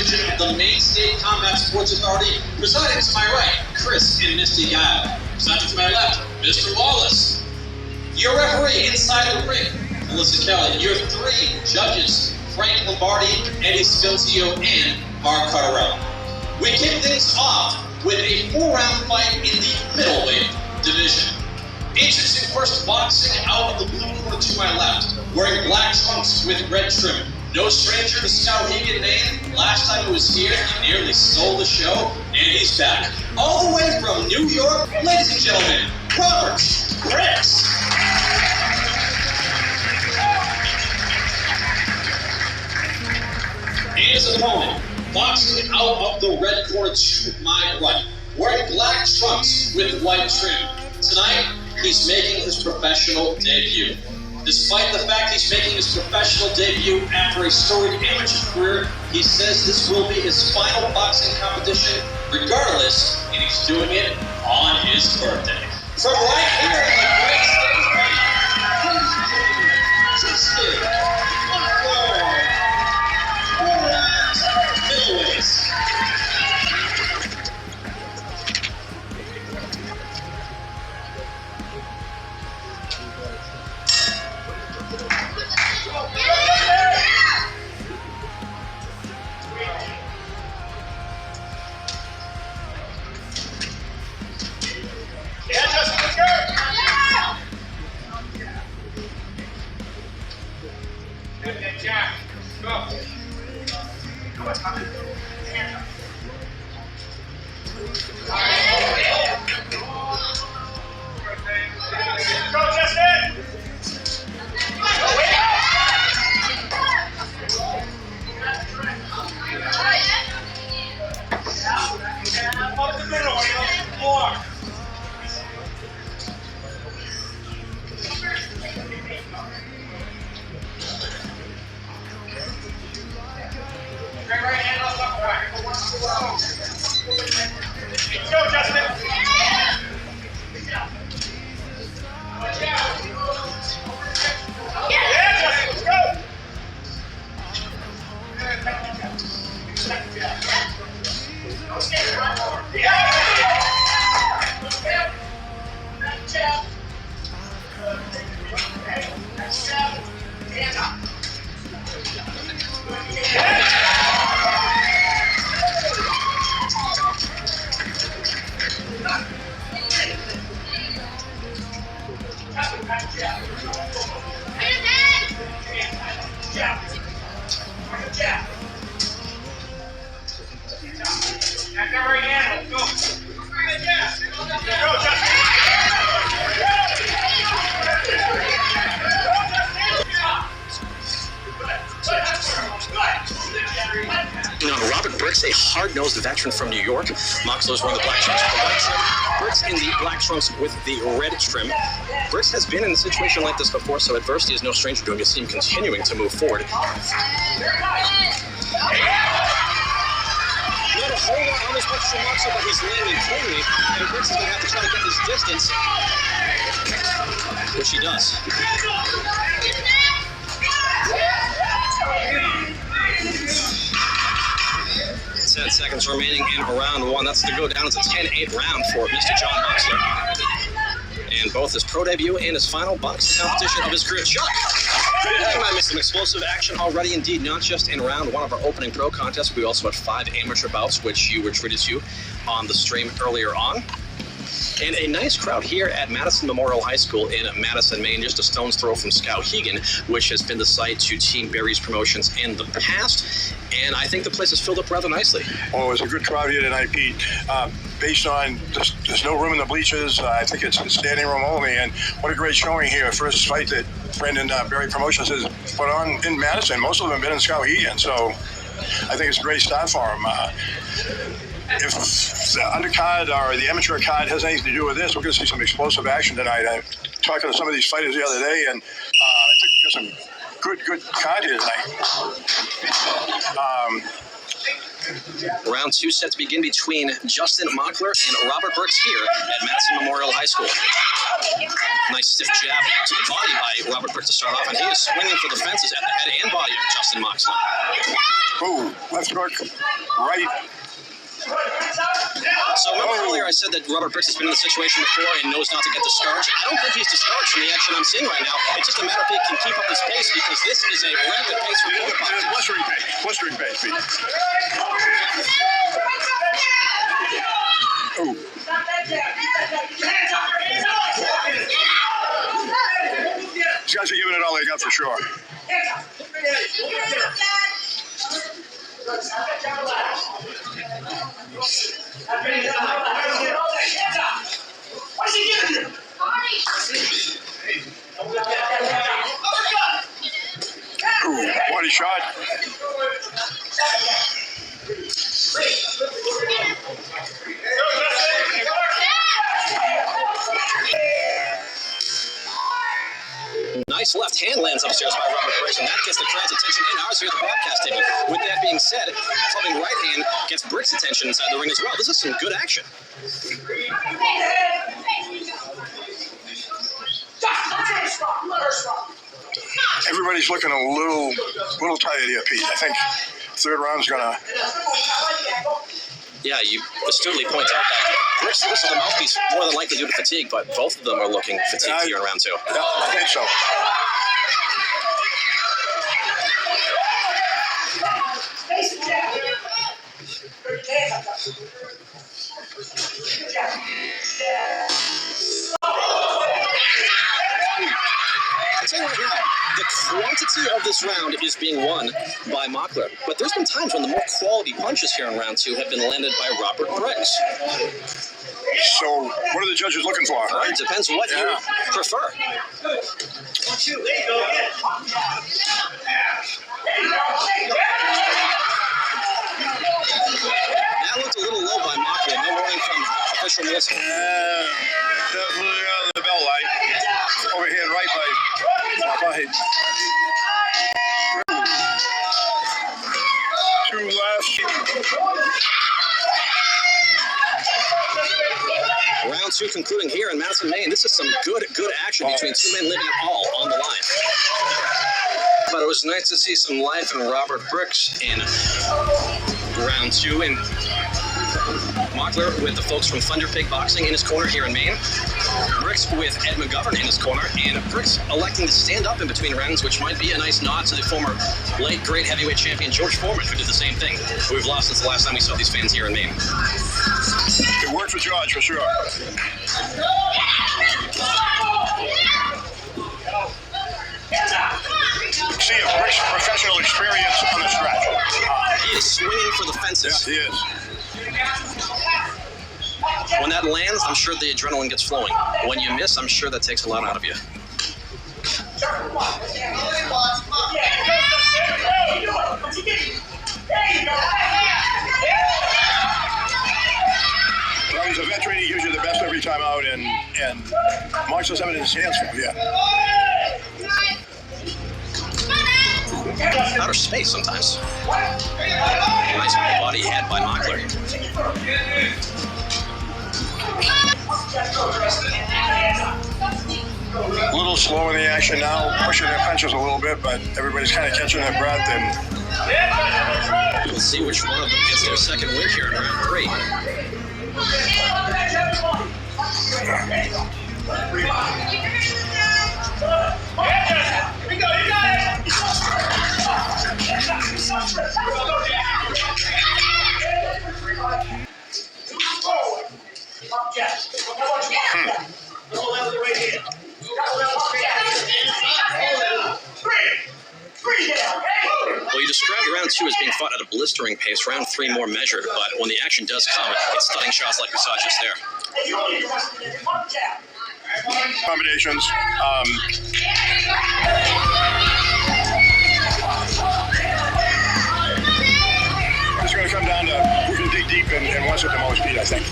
division of the Maine State Combat Sports Authority, presiding to my right, Chris and Misty Guile. Presiding to my left, Mr. Wallace. Your referee inside the ring, Melissa Kelly. Your three judges, Frank Lombardi, Eddie Scozio, and Mark Carterella. We kick things off with a 4-round fight in the middleweight division. Introducing first, boxing out of the blue corner to my left, wearing black trunks with red trim. No stranger to Skowhegan, Maine. Last time he was here, he nearly stole the show, and he's back. All the way from New York, ladies and gentlemen, Robert Briggs. And his opponent, boxing out of the red corner to my right, wearing black trunks with white trim. Tonight, he's making his professional debut. Despite the fact he's making his professional debut after a storied amateur career, he says this will be his final boxing competition regardless, and he's doing it on his birthday. From right here in the great state of Maine, Justin Mockler, 4 rounds, middleweights. Robert Briggs, a hard-nosed veteran from New York. Mockler's wearing the black trunks with the white trim. Briggs in the black trunks with the red trim. Briggs has been in a situation like this before, so adversity is no stranger to him. You see him continuing to move forward. Not a whole lot on this punch from Mockler, but he's landing cleanly, and Briggs is going to have to try to get this distance, which he does. 10 seconds remaining in round one. That's to go down as a 10-8 round for Mr. John Mockler. And both his pro debut and his final boxing competition of his career. Chuck! I missed some explosive action already, indeed, not just in round one of our opening pro contest. We also had 5 amateur bouts, which you were treated to on the stream earlier on. And a nice crowd here at Madison Memorial High School in Madison, Maine, just a stone's throw from Skowhegan, which has been the site to Team Barry's promotions in the past. And I think the place is filled up rather nicely. Well, it was a good crowd here tonight, Pete. Based on there's no room in the bleachers, I think it's standing room only. And what a great showing here. First fight that Brendan Barry Promotions has put on in Madison. Most of them have been in Skowhegan, so I think it's a great start for him. If the undercard or the amateur card has anything to do with this, we're going to see some explosive action tonight. I talked to some of these fighters the other day, and I think there's some good card here tonight. Round 2 set to begin between Justin Mockler and Robert Brooks here at Madison Memorial High School. Nice stiff jab to the body by Robert Brooks to start off, and he is swinging for the fences at the head and body of Justin Mockler. Ooh, left hook, right. So remember earlier I said that Robert Brooks has been in the situation before and knows not to get discouraged. I don't think he's discouraged from the action I'm seeing right now. It's just a matter of if he can keep up his pace, because this is a rapid pace for both boxers. Blistering pace, Pete. Ooh. These guys are giving it all they got for sure. What's he giving you? Ooh, body shot. Nice left hand lands upstairs by Robert Brooks, and that gets the crowd's attention and ours here at the broadcast table. With that being said, clubbing right hand gets Brooks' attention inside the ring as well. This is some good action. Everybody's looking a little tired here, Pete. I think third round's gonna. Yeah, you astutely point out that Brooks, this is the mouthpiece, more than likely due to fatigue, but both of them are looking fatigued here in round 2. Yeah, I think so. I'll tell you right now, the quantity of this round is being won by Mockler, but there's been times when the more quality punches here in round 2 have been landed by Robert Brooks. So, what are the judges looking for? It depends what you prefer. That looked a little low by Mockler. No warning from official Melissa. Definitely on the bell line. Overhand right by. Two left. Round 2 concluding here in Madison, Maine. This is some good action between two men leaving it all on the line. But it was nice to see some life in Robert Brooks in round 2. And Mockler with the folks from Thunder Pig Boxing in his corner here in Maine. Brooks with Ed McGovern in his corner. And Brooks electing to stand up in between rounds, which might be a nice nod to the former late great heavyweight champion George Foreman, who did the same thing. We've lost since the last time we saw these fans here in Maine. It worked for George, for sure. See a Brooks professional experience on the stretch. He is swinging for the fences. Yeah, he is. When that lands, I'm sure the adrenaline gets flowing. When you miss, I'm sure that takes a lot out of you. Well, he's a veteran. He gives you the best every time out, and Mark's just having it in his hands for him, yeah. Outer space sometimes. Nice body head by Mockler. A little slow in the action now, pushing their punches a little bit, but everybody's kind of catching their breath. And we'll see which one of them gets their second win here in round 3. Well, you described round 2 as being fought at a blistering pace. Round 3 more measured, but when the action does come, it's stunning shots like we saw just there. Combinations. It's going to come down to who can dig deep and wants it the most, Pete, I think.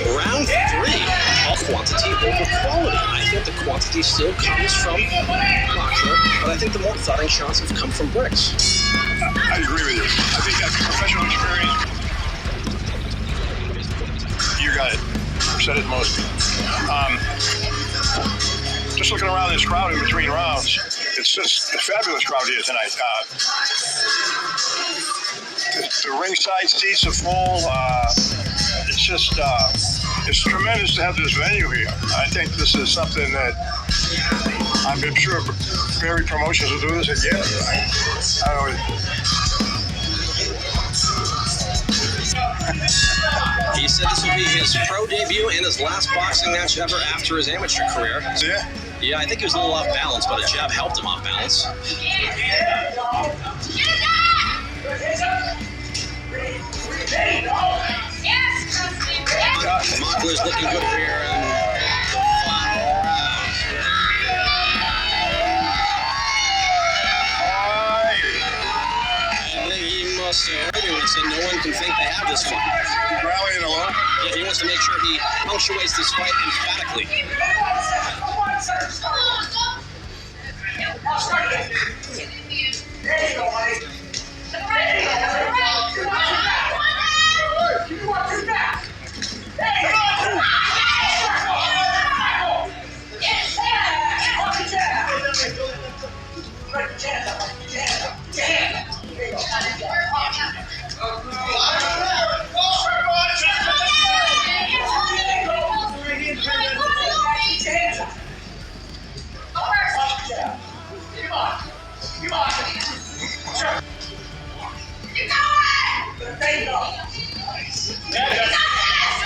Round 3, all quantity over quality. I think the quantity still comes from Mockler, but I think the more thudding shots have come from Bricks. I agree with you. I think that professional experience. You got it. I've said it most. Just looking around this crowd in between rounds, it's just a fabulous crowd here tonight. The ringside seats are full. It's just, it's tremendous to have this venue here. I think this is something that I'm sure Barry Promotions will do this again. I don't know. He said this will be his pro debut and his last boxing match ever after his amateur career. Yeah? Yeah, I think he was a little off balance, but a jab helped him off balance. Mockler's looking good here. I think he must have heard him and said no one can think they have this fight. Rallying alone? Yeah, he wants to make sure he punctuates this fight emphatically.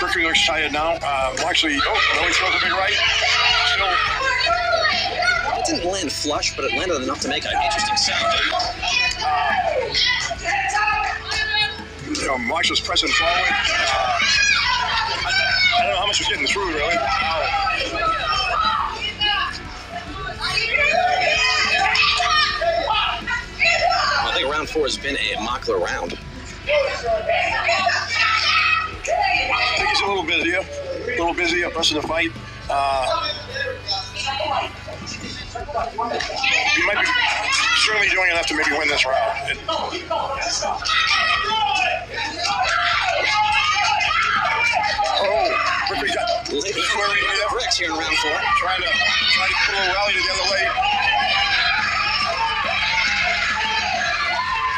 Ricky looks tired now. Actually, no, he throws a big right. Still. It didn't land flush, but it landed enough to make an interesting sound. Marshall's pressing forward. I don't know how much he's getting through, really. I think round 4 has been a Mockler round. I think he's a little busier, rest of the fight. He might be certainly doing enough to maybe win this round. Ricky got Bricks here in round 4. trying to put a little rally together late.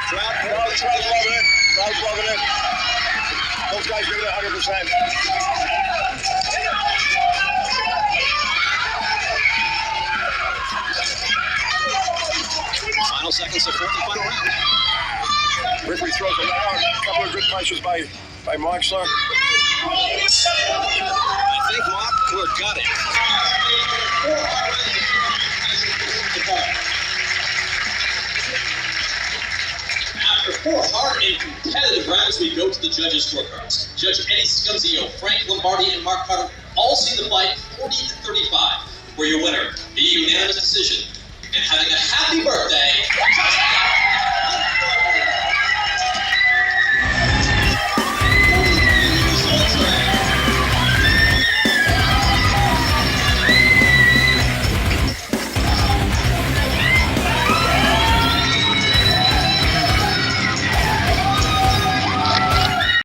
Crowd's loving it. Crowd's loving it. Those guys give it 100%. Final seconds of fourth and final round. Ricky throws a couple of good punches by Mockler. I think Mockler got it. After 4 hard and competitive rounds, we go to the judges' scorecards. Judge Eddie Scunzio, Frank Lombardi, and Mark Carter all see the fight 40-35, where your winner, a unanimous decision, and having a happy birthday,